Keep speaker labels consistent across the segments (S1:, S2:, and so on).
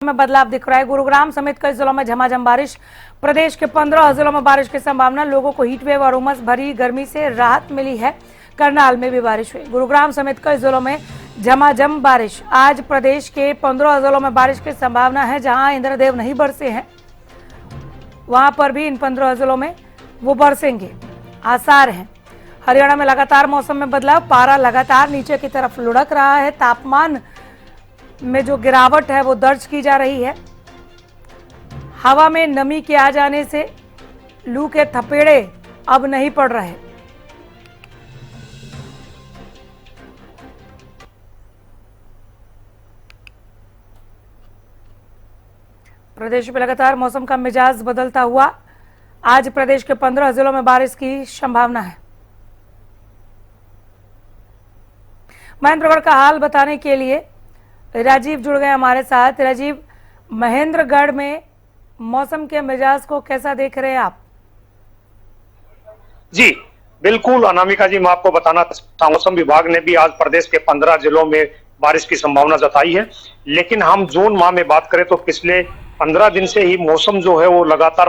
S1: में बदलाव दिख रहा है। गुरुग्राम समेत कई जिलों में झमाझम बारिश। प्रदेश के 15 जिलों में बारिश की संभावना। लोगों को हीट वेव और उमस भरी गर्मी से राहत मिली है। करनाल में भी बारिश हुई। गुरुग्राम समेत कई जिलों में झमाझम बारिश। आज प्रदेश के 15 जिलों में बारिश की संभावना है। जहां इंद्रदेव नहीं बरसे हैं, वहां पर भी इन 15 जिलों में वो बरसेंगे, आसार हैं। हरियाणा में लगातार मौसम में बदलाव। पारा लगातार नीचे की तरफ लुढ़क रहा है। तापमान में जो गिरावट है वो दर्ज की जा रही है। हवा में नमी के आ जाने से लू के थपेड़े अब नहीं पड़ रहे। प्रदेश में लगातार मौसम का मिजाज बदलता हुआ। आज प्रदेश के 15 जिलों में बारिश की संभावना है। महेंद्रगढ़ का हाल बताने के लिए राजीव जुड़ गए हमारे साथ। राजीव, महेंद्रगढ़ में मौसम के मिजाज को कैसा देख रहे हैं आप?
S2: जी बिल्कुल अनामिका जी, मैं आपको बताना चाहता हूं, मौसम विभाग ने भी आज प्रदेश के 15 जिलों में बारिश की संभावना जताई है। लेकिन हम जून माह में बात करें तो पिछले 15 दिन से ही मौसम जो है वो लगातार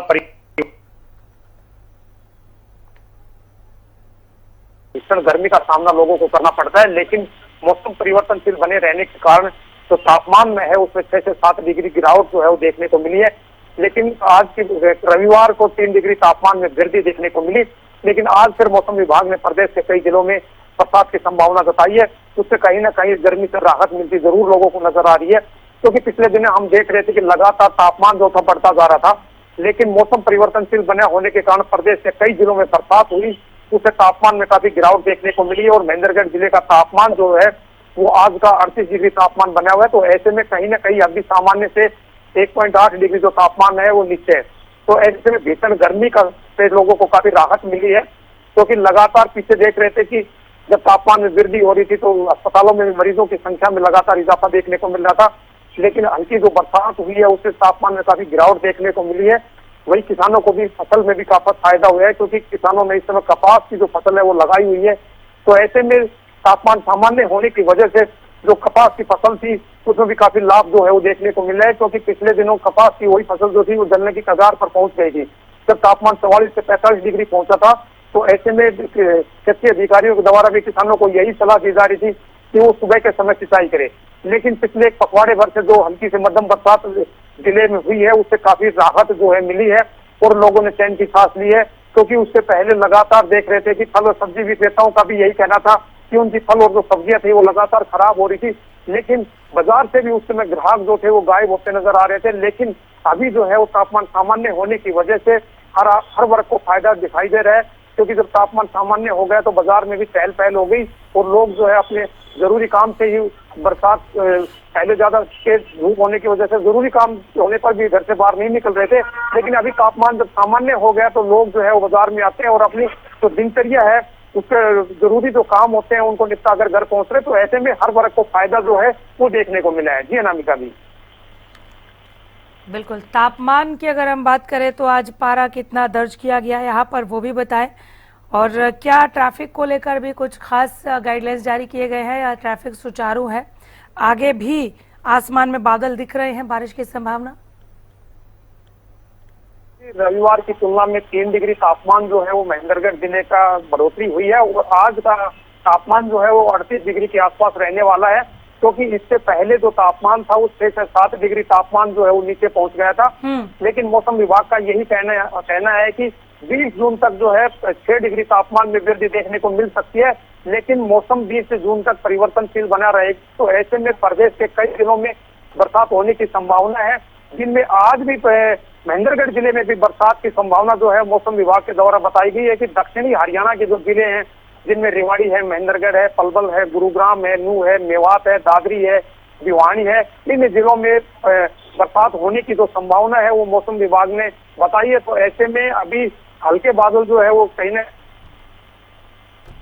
S2: भीषण गर्मी का सामना लोगों को करना पड़ता है। लेकिन मौसम परिवर्तनशील बने रहने के कारण जो तापमान में है उसमें 6 से 7 डिग्री गिरावट जो है वो देखने को मिली है। लेकिन आज की रविवार को 3 डिग्री तापमान में वृद्धि देखने को मिली। लेकिन आज फिर मौसम विभाग ने प्रदेश के कई जिलों में बरसात की संभावना जताई है। उससे कहीं ना कहीं गर्मी से राहत मिलती जरूर लोगों को नजर आ रही है, क्योंकि पिछले दिन हम देख रहे थे कि लगातार तापमान जो था बढ़ता जा रहा था। लेकिन मौसम परिवर्तनशील बने होने के कारण प्रदेश के कई जिलों में बरसात हुई, उससे तापमान में काफी गिरावट देखने को मिली। और महेंद्रगढ़ जिले का तापमान जो है वो आज का 38 डिग्री तापमान बना हुआ है। तो ऐसे में कहीं ना कहीं अभी सामान्य से 1.8 डिग्री जो तापमान है वो नीचे है। तो ऐसे में भीषण गर्मी का से लोगों को काफी राहत मिली है, क्योंकि लगातार पीछे देख रहे थे कि जब तापमान में वृद्धि हो रही थी तो अस्पतालों में मरीजों की संख्या में लगातार इजाफा देखने को मिल रहा था। लेकिन हल्की जो बरसात हुई है उससे तापमान में काफी गिरावट देखने को मिली है। वही किसानों को भी फसल में भी काफी फायदा हुआ है, क्योंकि किसानों ने इस समय कपास की जो फसल है वो लगाई हुई है। तो ऐसे में तापमान सामान्य होने की वजह से जो कपास की फसल थी उसमें भी काफी लाभ जो है वो देखने को मिल रहा है, क्योंकि पिछले दिनों कपास की वही फसल जो थी वो जलने की कगार पर पहुंच गई थी जब तापमान 44 से 45 डिग्री पहुंचा था। तो ऐसे में कृषि अधिकारियों के द्वारा भी किसानों को यही सलाह दी जा रही थी कि वो सुबह के समय सिंचाई करे। लेकिन पिछले एक पखवाड़े भर से जो हल्की से मध्यम बरसात जिले में हुई है उससे काफी राहत जो है मिली है और लोगों ने चैन की सांस ली है। क्योंकि उससे पहले लगातार देख रहे थे कि फल और सब्जी विक्रेताओं का भी यही कहना था कि उनकी फल और जो सब्जियां थी वो लगातार खराब हो रही थी। लेकिन बाजार से भी उस समय ग्राहक जो थे वो गायब होते नजर आ रहे थे। लेकिन अभी जो है वो तापमान सामान्य होने की वजह से हर वर्ग को फायदा दिखाई दे रहा है, क्योंकि जब तापमान सामान्य हो गया तो बाजार में भी चहल पहल हो गई और लोग जो है अपने जरूरी काम से ही बरसात पहले ज्यादा तेज धूप होने की वजह से जरूरी काम होने पर भी घर से बाहर नहीं निकल रहे थे। लेकिन अभी तापमान जब सामान्य हो गया तो लोग जो है वो बाजार में आते हैं और अपनी जो दिनचर्या है उसके जरूरी जो काम होते हैं उनको निपटा कर घर पहुंच रहे। तो ऐसे में हर वर्ग को फायदा जो है वो देखने को मिला है। जी अनामिका जी।
S1: बिल्कुल, तापमान की अगर हम बात करें तो आज पारा कितना दर्ज किया गया यहाँ पर वो भी बताएं, और क्या ट्रैफिक को लेकर भी कुछ खास गाइडलाइंस जारी किए गए हैं या ट्रैफिक सुचारू है? आगे भी आसमान में बादल दिख रहे हैं, बारिश की संभावना?
S2: रविवार की तुलना में 3 डिग्री तापमान जो है वो महेंद्रगढ़ जिले का बढ़ोतरी हुई है और आज का तापमान जो है वो 38 डिग्री के आसपास रहने वाला है, क्योंकि इससे पहले जो तापमान था वो 6 से 7 डिग्री तापमान जो है वो नीचे पहुंच गया था। लेकिन मौसम विभाग का यही कहना है कि 20 जून तक जो है 6 डिग्री तापमान में वृद्धि देखने को मिल सकती है। लेकिन मौसम 20 जून तक परिवर्तनशील बना रहेगा। तो ऐसे में प्रदेश के कई जिलों में बरसात होने की संभावना है, जिनमें आज भी महेंद्रगढ़ जिले में भी बरसात की संभावना जो है मौसम विभाग के द्वारा बताई गई है कि दक्षिणी हरियाणा के जो जिले हैं जिनमें रेवाड़ी है, महेंद्रगढ़ है, पलवल है, गुरुग्राम है, नूह है, मेवात है, दादरी है, भिवानी है, इन जिलों में बरसात होने की जो संभावना है वो मौसम विभाग ने बताई है। तो ऐसे में अभी हल्के बादल जो है वो कहीं न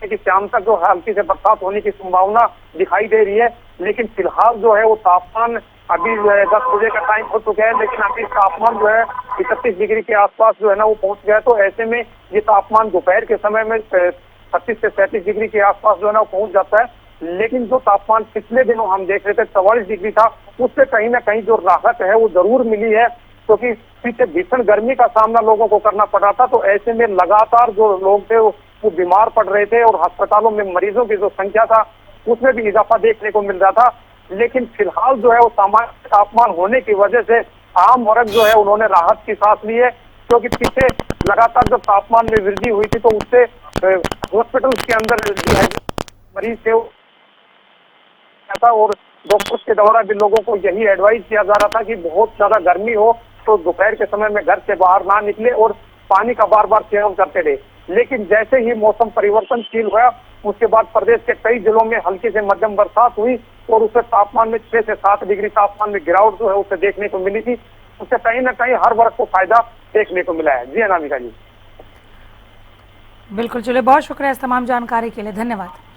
S2: कि शाम तक जो है हल्की से बरसात होने की संभावना दिखाई दे रही है। लेकिन फिलहाल जो है वो तापमान अभी जो है 10 बजे का टाइम हो चुका है, लेकिन अभी तापमान जो है 31 डिग्री के आसपास जो है ना वो पहुंच गया। तो ऐसे में ये तापमान दोपहर के समय में 36 से 37 डिग्री के आसपास जो है ना वो पहुंच जाता है। लेकिन जो तापमान पिछले दिनों हम देख रहे थे 44 डिग्री था, उससे कहीं ना कहीं जो राहत है वो जरूर मिली है, क्योंकि पीछे भीषण गर्मी का सामना लोगों को करना पड़ रहा था। तो ऐसे में लगातार जो लोग थे वो बीमार पड़ रहे थे और अस्पतालों में मरीजों की जो संख्या था उसमें भी इजाफा देखने को मिल रहा था। लेकिन फिलहाल जो है वो सामान्य तापमान होने की वजह से आम वर्ग जो है उन्होंने राहत की सांस ली है, क्योंकि पीछे लगातार जब तापमान में वृद्धि हुई थी तो उससे हॉस्पिटल के अंदर जो है मरीज थे था, और डॉक्टर्स के द्वारा भी लोगों को यही एडवाइस किया जा रहा था कि बहुत ज्यादा गर्मी हो तो दोपहर के समय में घर से बाहर ना निकले और पानी का बार बार सेवन करते रहे। लेकिन जैसे ही मौसम परिवर्तनशील हुआ उसके बाद प्रदेश के कई जिलों में हल्की से मध्यम बरसात हुई और उससे तापमान में 6 से 7 डिग्री तापमान में गिरावट जो है उसे देखने को मिली थी। उससे कहीं ना कहीं हर वर्ग को फायदा देखने को मिला है। जी अनामिका जी।
S1: बिल्कुल, चलिए बहुत शुक्रिया इस तमाम जानकारी के लिए, धन्यवाद।